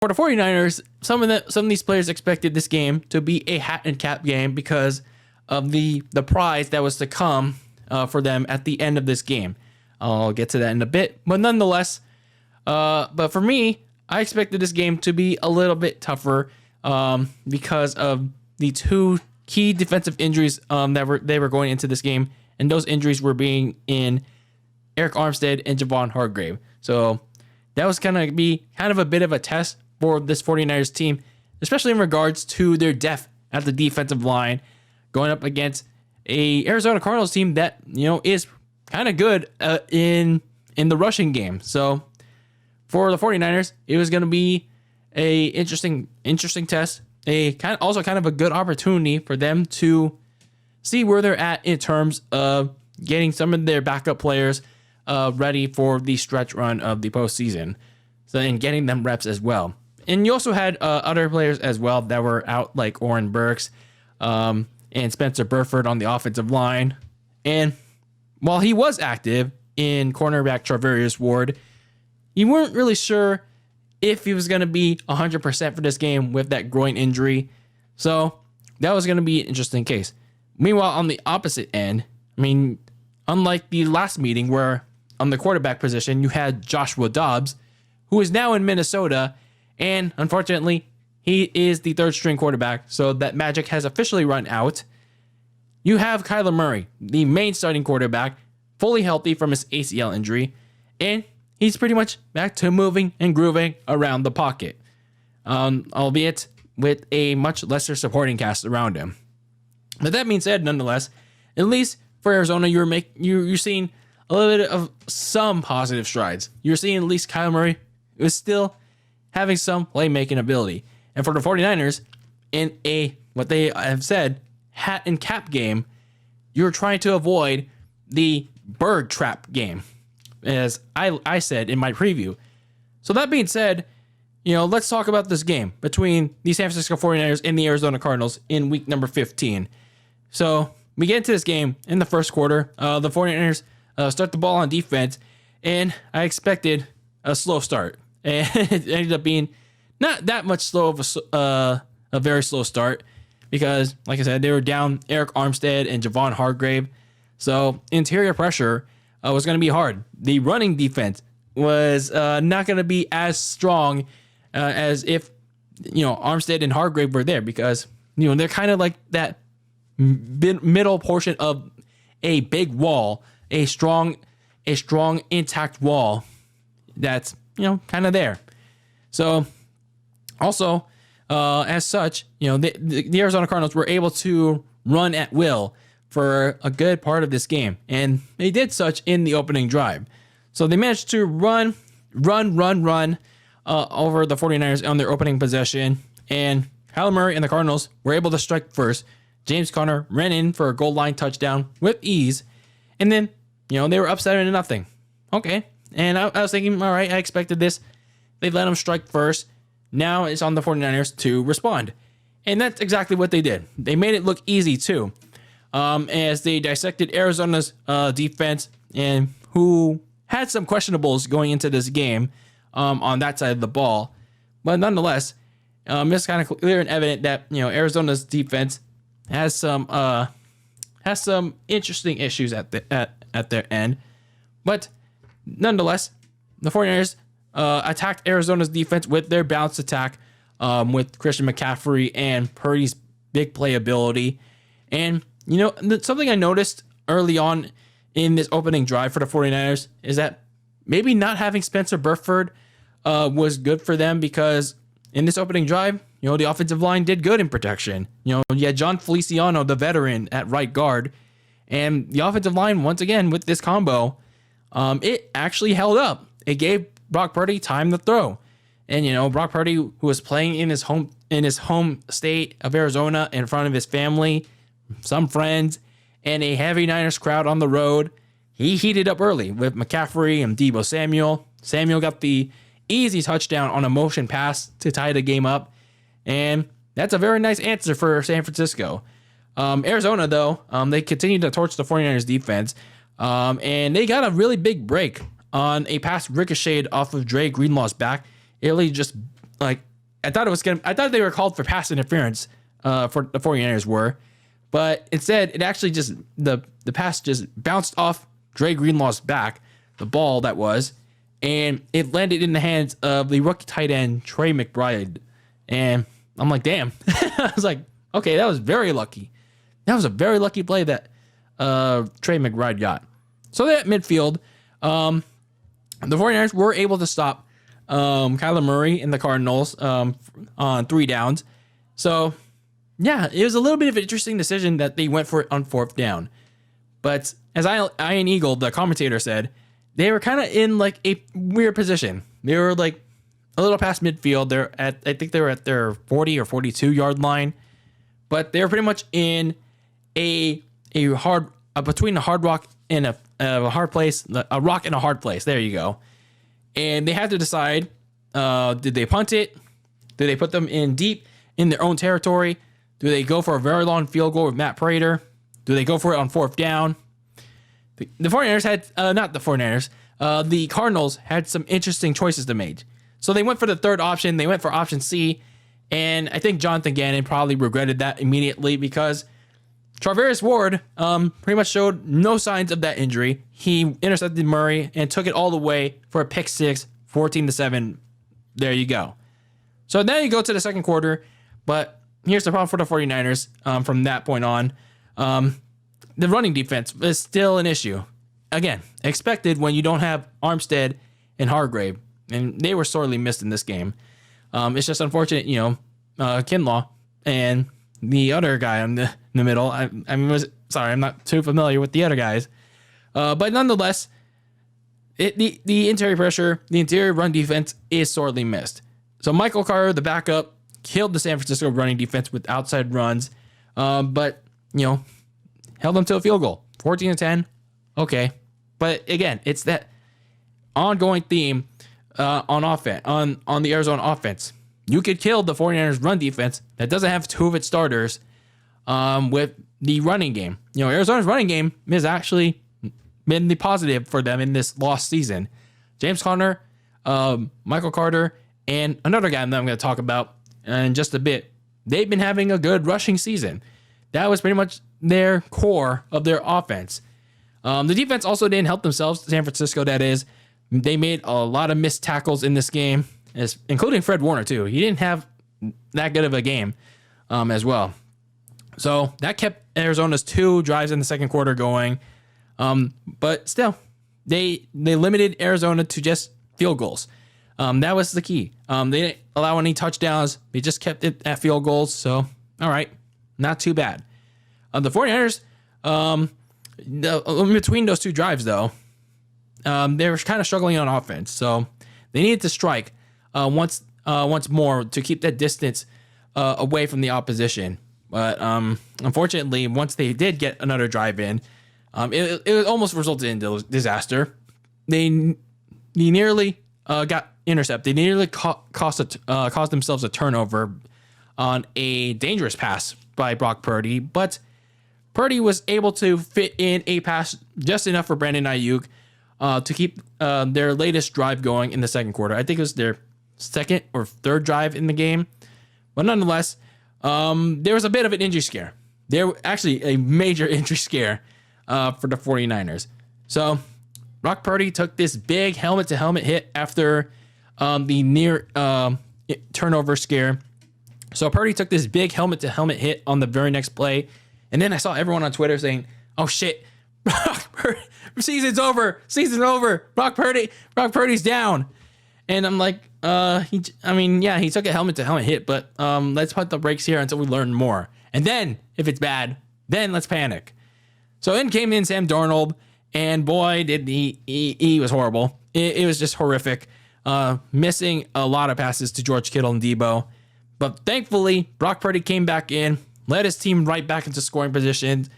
For the 49ers, some of these players expected this game to be a hat and cap game because of the prize that was to come for them at the end of this game. I'll get to that in a bit, but nonetheless, but for me, I expected this game to be a little bit tougher because of the two key defensive injuries that they were going into this game, and those injuries were being in Eric Armstead and Javon Hargrave. So that was going to be kind of a bit of a test for this 49ers team, especially in regards to their depth at the defensive line, going up against a Arizona Cardinals team that, is kind of good in the rushing game. So for the 49ers, it was going to be a interesting test, kind of a good opportunity for them to see where they're at in terms of getting some of their backup players ready for the stretch run of the postseason, and getting them reps as well. And you also had other players as well that were out, like Oren Burks and Spencer Burford on the offensive line. And while he was active in cornerback Charvarius Ward, you weren't really sure if he was going to be 100% for this game with that groin injury. So that was going to be an interesting case. Meanwhile, on the opposite end, unlike the last meeting where on the quarterback position you had Joshua Dobbs, who is now in Minnesota, and unfortunately, he is the third string quarterback, so that magic has officially run out. You have Kyler Murray, the main starting quarterback, fully healthy from his ACL injury, and he's pretty much back to moving and grooving around the pocket, albeit with a much lesser supporting cast around him. But that being said, nonetheless, at least for Arizona, you're seeing a little bit of some positive strides. You're seeing at least Kyler Murray is still having some playmaking ability. And for the 49ers, in what they have said, hat and cap game, you're trying to avoid the bird trap game, as I said in my preview. So that being said, let's talk about this game between the San Francisco 49ers and the Arizona Cardinals in week number 15. So we get into this game in the first quarter. The 49ers start the ball on defense, and I expected a slow start. And it ended up being not that much slow of a very slow start because, like I said, they were down Eric Armstead and Javon Hargrave. So interior pressure was going to be hard. The running defense was not going to be as strong as if, Armstead and Hargrave were there because, they're kind of like that middle portion of a big wall, a strong intact wall that's, kind of there. So also, as such, the Arizona Cardinals were able to run at will for a good part of this game, and they did such in the opening drive. So they managed to run over the 49ers on their opening possession, and Kyler Murray and the Cardinals were able to strike first. James Conner ran in for a goal line touchdown with ease, and then, they were up 7-0. Okay. And I was thinking, all right, I expected this. They let them strike first. Now it's on the 49ers to respond. And that's exactly what they did. They made it look easy, too, as they dissected Arizona's defense, and who had some questionables going into this game on that side of the ball. But nonetheless, it's kind of clear and evident that, Arizona's defense has some interesting issues at their end. But nonetheless, the 49ers attacked Arizona's defense with their balanced attack with Christian McCaffrey and Purdy's big playability. And, something I noticed early on in this opening drive for the 49ers is that maybe not having Spencer Burford was good for them because in this opening drive, the offensive line did good in protection. You had John Feliciano, the veteran, at right guard. And the offensive line, once again, with this combo, it actually held up. It gave Brock Purdy time to throw. And, Brock Purdy, who was playing in his home state of Arizona in front of his family, some friends, and a heavy Niners crowd on the road, he heated up early with McCaffrey and Deebo Samuel. Samuel got the easy touchdown on a motion pass to tie the game up. And that's a very nice answer for San Francisco. Arizona, though, they continued to torch the 49ers defense. And they got a really big break on a pass ricocheted off of Dre Greenlaw's back. It really just I thought they were called for pass interference, for the 49ers were, but instead it actually just, the pass just bounced off Dre Greenlaw's back, the ball that was, and it landed in the hands of the rookie tight end, Trey McBride. And I'm like, damn. I was like, okay, that was very lucky. That was a very lucky play that Trey McBride got. So that midfield, the 49ers were able to stop Kyler Murray and the Cardinals on 3 downs. So, yeah, it was a little bit of an interesting decision that they went for it on 4th down. But as Ian Eagle, the commentator, said, they were kind of in like a weird position. They were like a little past midfield. I think they were at their 40 or 42 yard line, but they were pretty much in a hard between a hard rock and a hard place, a rock and a hard place. There you go. And they had to decide: did they punt it? Do they put them in deep in their own territory? Do they go for a very long field goal with Matt Prater? Do they go for it on 4th down? The 49ers had, not the 49ers, the Cardinals had some interesting choices to make. So they went for the third option. They went for option C. And I think Jonathan Gannon probably regretted that immediately because Charvarius Ward pretty much showed no signs of that injury. He intercepted Murray and took it all the way for a pick 6, 14-7. There you go. So now you go to the second quarter, but here's the problem for the 49ers from that point on. The running defense is still an issue. Again, expected when you don't have Armstead and Hargrave, and they were sorely missed in this game. It's just unfortunate, Kinlaw and the other guy in the middle. I'm not too familiar with the other guys. But nonetheless, the interior pressure, the interior run defense is sorely missed. So Michael Carter, the backup, killed the San Francisco running defense with outside runs. But, held them to a field goal. 14-10. Okay. But again, it's that ongoing theme on offense, on the Arizona offense. You could kill the 49ers run defense that doesn't have 2 of its starters with the running game. Arizona's running game has actually been the positive for them in this lost season. James Conner, Michael Carter, and another guy that I'm going to talk about in just a bit. They've been having a good rushing season. That was pretty much their core of their offense. The defense also didn't help themselves, San Francisco, that is. They made a lot of missed tackles in this game, including Fred Warner, too. He didn't have that good of a game as well. So that kept Arizona's 2 drives in the second quarter going. But still, they limited Arizona to just field goals. That was the key. They didn't allow any touchdowns. They just kept it at field goals. So, all right, not too bad. The 49ers, in between those 2 drives, though, they were kind of struggling on offense. So they needed to strike once more to keep that distance away from the opposition. But unfortunately, once they did get another drive in, it almost resulted in disaster. They nearly got intercepted. They nearly caused themselves a turnover on a dangerous pass by Brock Purdy, but Purdy was able to fit in a pass just enough for Brandon Ayuk to keep their latest drive going in the second quarter. I think it was their second or third drive in the game. But nonetheless, there was a bit of an injury scare. There was actually a major injury scare for the 49ers. So Brock Purdy took this big helmet-to-helmet hit after the near turnover scare. So Purdy took this big helmet-to-helmet hit on the very next play. And then I saw everyone on Twitter saying, oh, shit, season's over. Brock Purdy's down. And I'm like, he took a helmet-to-helmet hit, but let's put the brakes here until we learn more. And then, if it's bad, then let's panic. So in came in Sam Darnold, and boy, did he was horrible. It was just horrific. Missing a lot of passes to George Kittle and Debo. But thankfully, Brock Purdy came back in, led his team right back into scoring positions.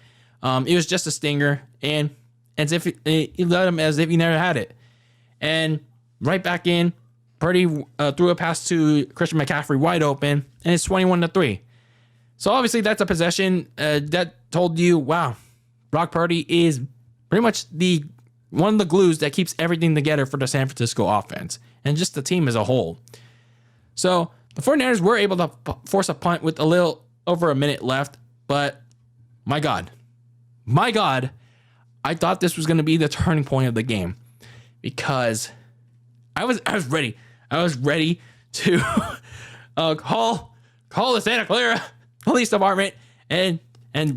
It was just a stinger, and as if he led him as if he never had it. And right back in, Purdy threw a pass to Christian McCaffrey wide open, and it's 21-3. So obviously that's a possession that told you, wow, Brock Purdy is pretty much one of the glues that keeps everything together for the San Francisco offense and just the team as a whole. So the 49ers were able to force a punt with a little over a minute left, but my God, I thought this was going to be the turning point of the game because I was ready. I was ready to call the Santa Clara Police Department and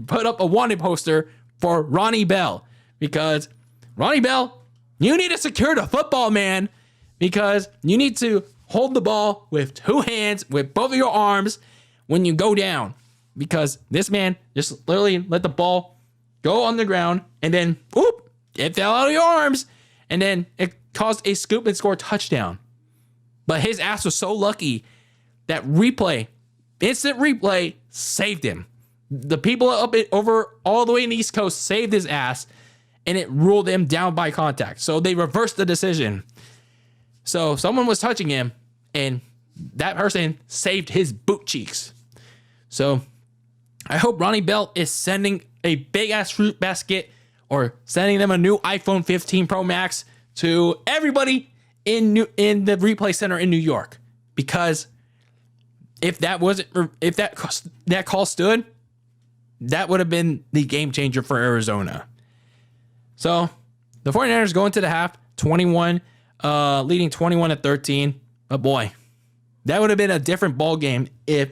put up a wanted poster for Ronnie Bell because Ronnie Bell, you need to secure the football, man, because you need to hold the ball with two hands, with both of your arms when you go down, because this man just literally let the ball go on the ground and then whoop, it fell out of your arms and then it caused a scoop and score touchdown. But his ass was so lucky that instant replay saved him. The people over all the way in the East Coast saved his ass and it ruled him down by contact. So they reversed the decision. So someone was touching him and that person saved his boot cheeks. So I hope Ronnie Bell is sending a big ass fruit basket or sending them a new iPhone 15 Pro Max to everybody in the replay center in New York, because if that call stood, that would have been the game changer for Arizona. So the 49ers go into the half leading 21-13. But boy, that would have been a different ball game if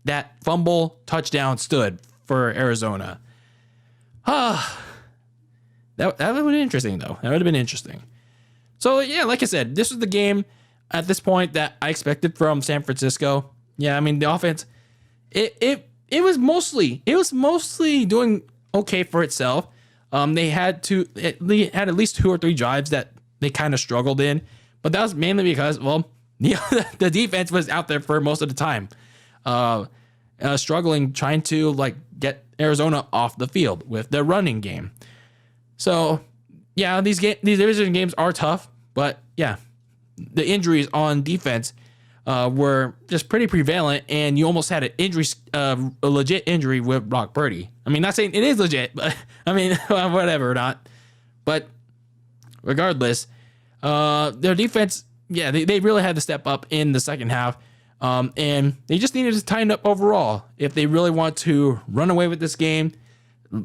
that fumble touchdown stood for Arizona. That would have been interesting, though. That would have been interesting. So, yeah, like I said, this was the game at this point that I expected from San Francisco. Yeah, I mean, the offense, it was mostly doing okay for itself. They had at least 2 or 3 drives that they kind of struggled in, but that was mainly because, well, the defense was out there for most of the time, struggling, trying to like get Arizona off the field with their running game. So, yeah, these division games are tough, but yeah, the injuries on defense were just pretty prevalent, and you almost had a legit injury with Brock Purdy. I mean, not saying it is legit, but I mean, whatever or not. But regardless, their defense, yeah, they really had to step up in the second half, and they just needed to tighten up overall if they really want to run away with this game,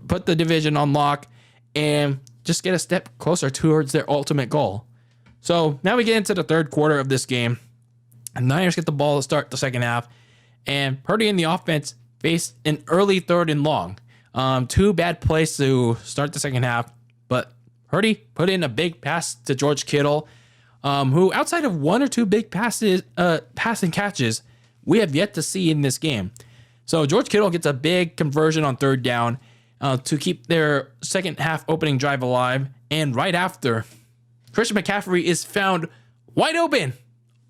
put the division on lock, and just get a step closer towards their ultimate goal. So now we get into the third quarter of this game. The Niners get the ball to start the second half, and Purdy and the offense faced an early 3rd and long. 2 bad plays to start the second half, but Purdy put in a big pass to George Kittle, who outside of 1 or 2 big passing catches, we have yet to see in this game. So George Kittle gets a big conversion on 3rd down to keep their second half opening drive alive, and right after, Christian McCaffrey is found wide open,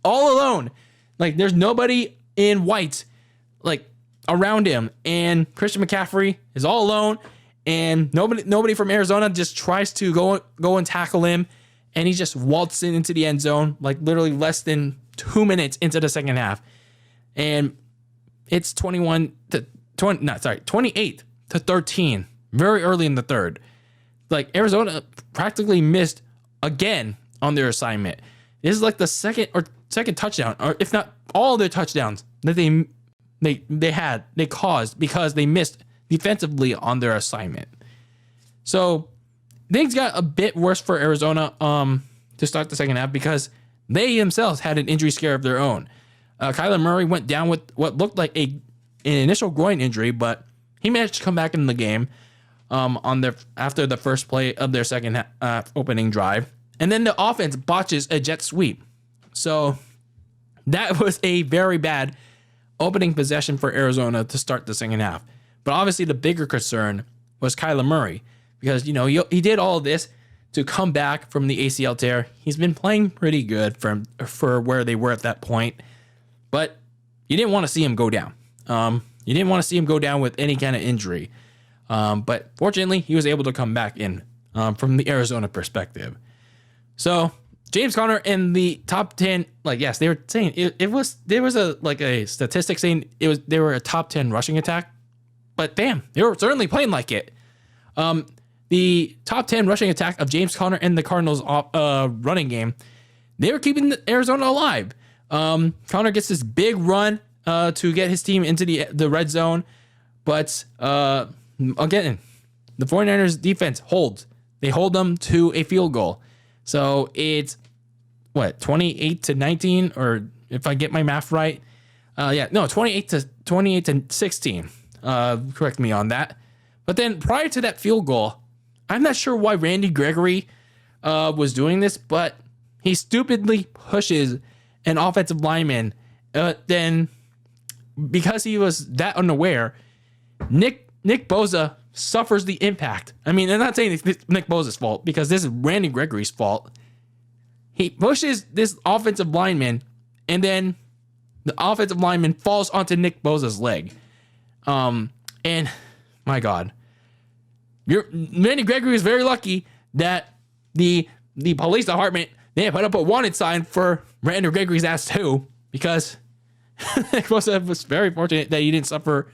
all alone. Like, there's nobody in white, like, around him. And Christian McCaffrey is all alone. And nobody from Arizona just tries to go and tackle him. And he just waltzes into the end zone, like, literally less than 2 minutes into the second half. And it's 28-13, very early in the third. Like, Arizona practically missed again on their assignment. This is like the second touchdown, or if not all their touchdowns that they caused because they missed defensively on their assignment. So things got a bit worse for Arizona to start the second half because they themselves had an injury scare of their own. Kyler Murray went down with what looked like an initial groin injury, but he managed to come back in the game after the first play of their second opening drive. And then the offense botches a jet sweep. So that was a very bad opening possession for Arizona to start the second half. But obviously the bigger concern was Kyler Murray because, he did all of this to come back from the ACL tear. He's been playing pretty good for where they were at that point. But you didn't want to see him go down. You didn't want to see him go down with any kind of injury. But fortunately, he was able to come back in from the Arizona perspective. So James Conner in the top 10, yes, they were saying there was a statistic saying they were a top 10 rushing attack, but damn, they were certainly playing like it. The top 10 rushing attack of James Conner and the Cardinals running game, they were keeping Arizona alive. Connor gets this big run to get his team into the red zone. But again, the 49ers defense holds. They hold them to a field goal. So it's, 28-19, or if I get my math right. 28 to 16. Correct me on that. But then prior to that field goal, I'm not sure why Randy Gregory was doing this, but he stupidly pushes an offensive lineman. Then, because he was that unaware, Nick Bosa suffers the impact. I mean, I'm not saying it's Nick Bosa's fault, because this is Randy Gregory's fault. He pushes this offensive lineman, and then the offensive lineman falls onto Nick Bosa's leg. And my God, Randy Gregory is very lucky that the police department, they put up a wanted sign for Randy Gregory's ass too, because Nick Bosa was very fortunate that he didn't suffer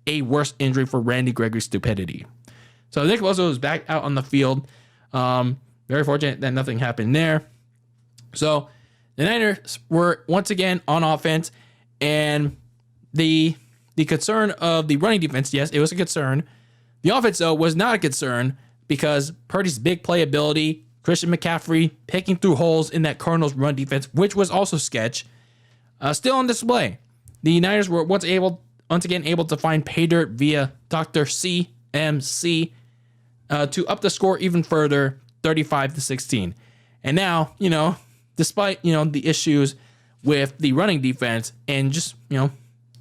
a worse injury for Randy Gregory's stupidity. So Nick Bosa was back out on the field. Very fortunate that nothing happened there. So the Niners were once again on offense, and the concern of the running defense, yes, it was a concern. The offense, though, was not a concern, because Purdy's big playability, Christian McCaffrey picking through holes in that Cardinals run defense, which was also sketch, still on display. The Niners were once again able to find pay dirt via Dr. CMC to up the score even further, 35-16. And now, despite, the issues with the running defense and just,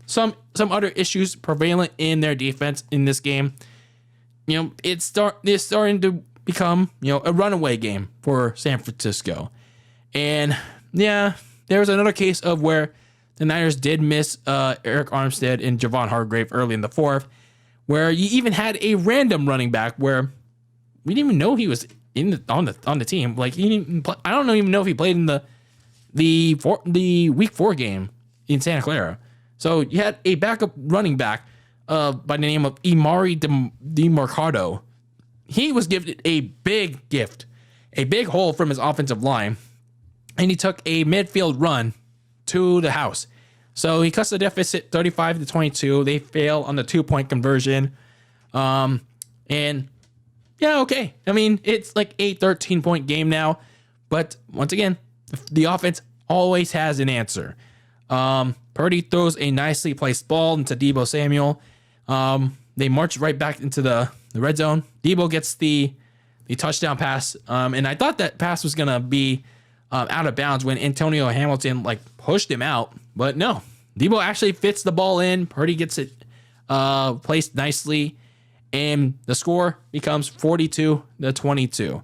some other issues prevalent in their defense in this game, it's starting to become, a runaway game for San Francisco. And yeah, there was another case of where the Niners did miss Eric Armstead and Javon Hargrave early in the fourth, where you even had a random running back where we didn't even know he was on the team. Like, he didn't play, I don't even know if he played in the week 4 game in Santa Clara. So you had a backup running back by the name of Imari DeMarcado. He was gifted a big gift, a big hole from his offensive line, and he took a midfield run to the house. So he cuts the deficit 35-22. They fail on the 2-point conversion. And yeah, okay. I mean, it's like a 13-point game now. But once again, the offense always has an answer. Purdy throws a nicely placed ball into Deebo Samuel. They march right back into the red zone. Deebo gets the touchdown pass. And I thought that pass was going to be out of bounds when Antonio Hamilton pushed him out. But no, Deebo actually fits the ball in. Purdy gets it placed nicely. And the score becomes 42-22.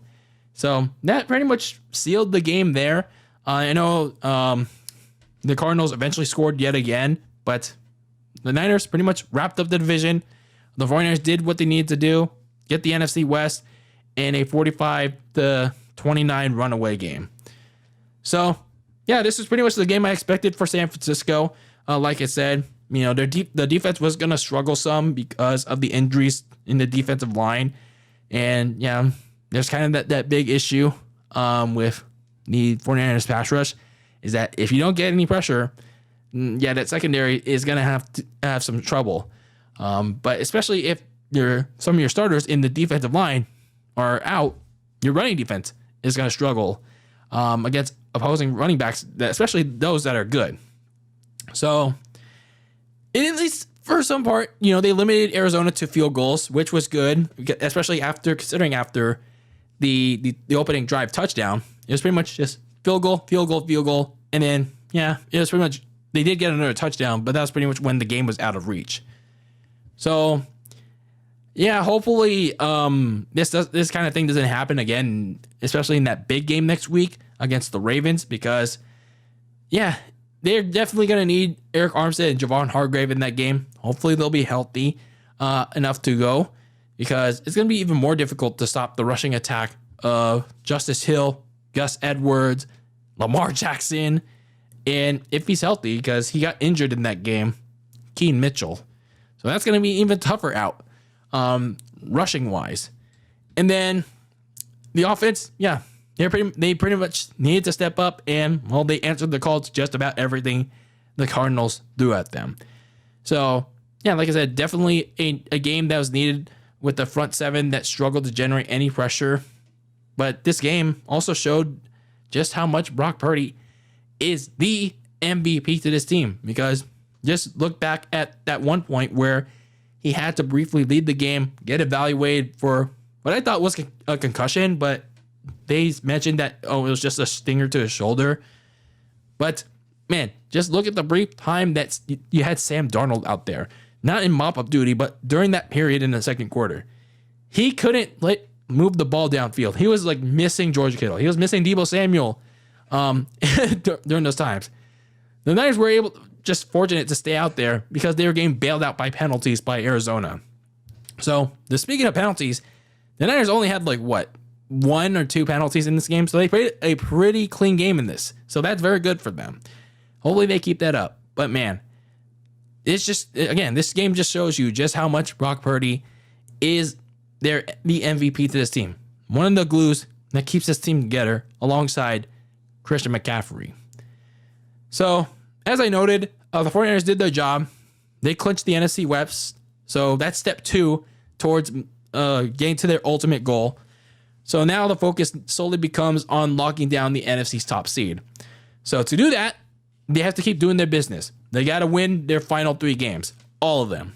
So that pretty much sealed the game there. I know the Cardinals eventually scored yet again, but the Niners pretty much wrapped up the division. The 49ers did what they needed to do, get the NFC West in a 45-29 runaway game. So, yeah, this is pretty much the game I expected for San Francisco. Like I said, the defense was going to struggle some because of the injuries in the defensive line. And, yeah, there's kind of that big issue with the 49ers pass rush, is that if you don't get any pressure, that secondary is going to have some trouble. But especially if some of your starters in the defensive line are out, your running defense is going to struggle against opposing running backs, especially those that are good. So, at least for some part, they limited Arizona to field goals, which was good, especially after the opening drive touchdown. It was pretty much just field goal, and then it was pretty much, they did get another touchdown, but that was pretty much when the game was out of reach. So, yeah, hopefully this kind of thing doesn't happen again, especially in that big game next week against the Ravens, because, yeah, they're definitely going to need Eric Armstead and Javon Hargrave in that game. Hopefully they'll be healthy enough to go, because it's going to be even more difficult to stop the rushing attack of Justice Hill, Gus Edwards, Lamar Jackson, and if he's healthy, because he got injured in that game, Keen Mitchell. So that's going to be even tougher out, rushing wise. And then the offense, They pretty much needed to step up, and well, they answered the call to just about everything the Cardinals threw at them. So yeah, like I said, definitely a game that was needed with the front seven that struggled to generate any pressure. But this game also showed just how much Brock Purdy is the MVP to this team, because just look back at that one point where he had to briefly lead the game, get evaluated for what I thought was a concussion, but they mentioned that, it was just a stinger to his shoulder. But man, just look at the brief time that you had Sam Darnold out there, not in mop-up duty, but during that period in the second quarter. He couldn't move the ball downfield. He was like missing George Kittle. He was missing Deebo Samuel during those times. The Niners were just fortunate to stay out there because they were getting bailed out by penalties by Arizona. So, speaking of penalties, the Niners only had 1 or 2 penalties in this game. So they played a pretty clean game in this. So that's very good for them. Hopefully they keep that up. But man, it's just, again, this game just shows you just how much Brock Purdy is the MVP to this team. One of the glues that keeps this team together alongside Christian McCaffrey. So, as I noted, the 49ers did their job. They clinched the NFC West. So that's step 2 towards getting to their ultimate goal. So now the focus solely becomes on locking down the NFC's top seed. So to do that, they have to keep doing their business. They got to win their final 3 games, all of them.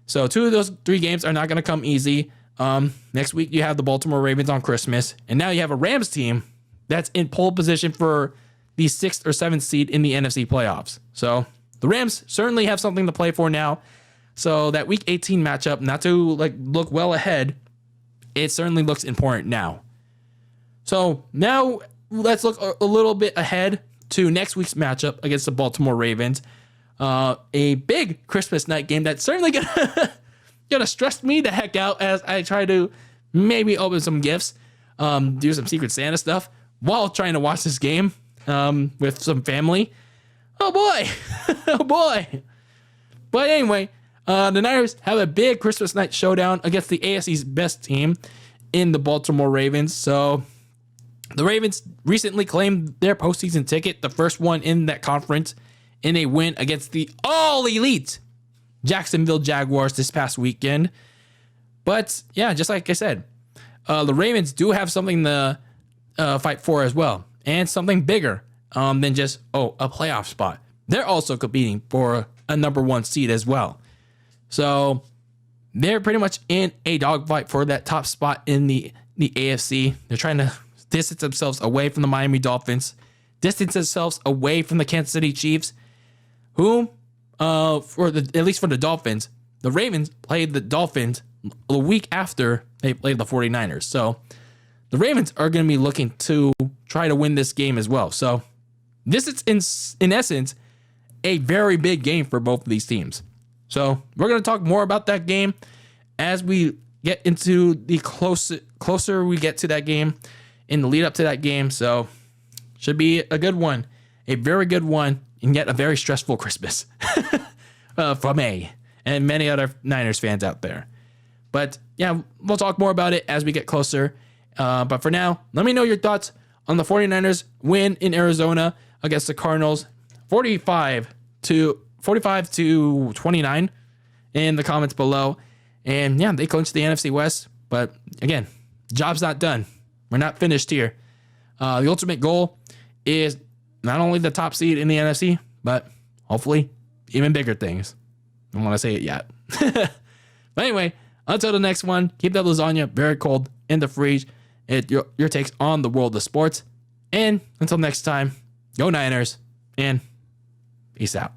So 2 of those 3 games are not going to come easy. Next week you have the Baltimore Ravens on Christmas, and now you have a Rams team that's in pole position for the 6th or 7th seed in the NFC playoffs. So the Rams certainly have something to play for now. So that week 18 matchup, not to look well ahead, it certainly looks important now. So now let's look a little bit ahead to next week's matchup against the Baltimore Ravens. A big Christmas night game that's certainly gonna stress me the heck out as I try to maybe open some gifts, do some Secret Santa stuff while trying to watch this game with some family. Oh boy, oh boy. But anyway, the Niners have a big Christmas night showdown against the AFC's best team in the Baltimore Ravens. So the Ravens recently claimed their postseason ticket, the first one in that conference, in a win against the all-elite Jacksonville Jaguars this past weekend. But yeah, just like I said, the Ravens do have something to fight for as well, and something bigger than just a playoff spot. They're also competing for a number 1 seed as well. So they're pretty much in a dogfight for that top spot in the AFC. They're trying to distance themselves away from the Miami Dolphins, distance themselves away from the Kansas City Chiefs, who, at least for the Dolphins, the Ravens played the Dolphins a week after they played the 49ers. So the Ravens are going to be looking to try to win this game as well. So this is, in essence, a very big game for both of these teams. So we're going to talk more about that game as we get into the closer we get to that game in the lead up to that game. So should be a good one, a very good one, and yet a very stressful Christmas for me and many other Niners fans out there. But yeah, we'll talk more about it as we get closer. But for now, let me know your thoughts on the 49ers win in Arizona against the Cardinals, 45 to 29 in the comments below. And yeah, they clinched the NFC West. But again, job's not done. We're not finished here. The ultimate goal is not only the top seed in the NFC, but hopefully even bigger things. I don't want to say it yet. But anyway, until the next one, keep that lasagna very cold in the fridge. Your takes on the world of sports. And until next time, go Niners, and peace out.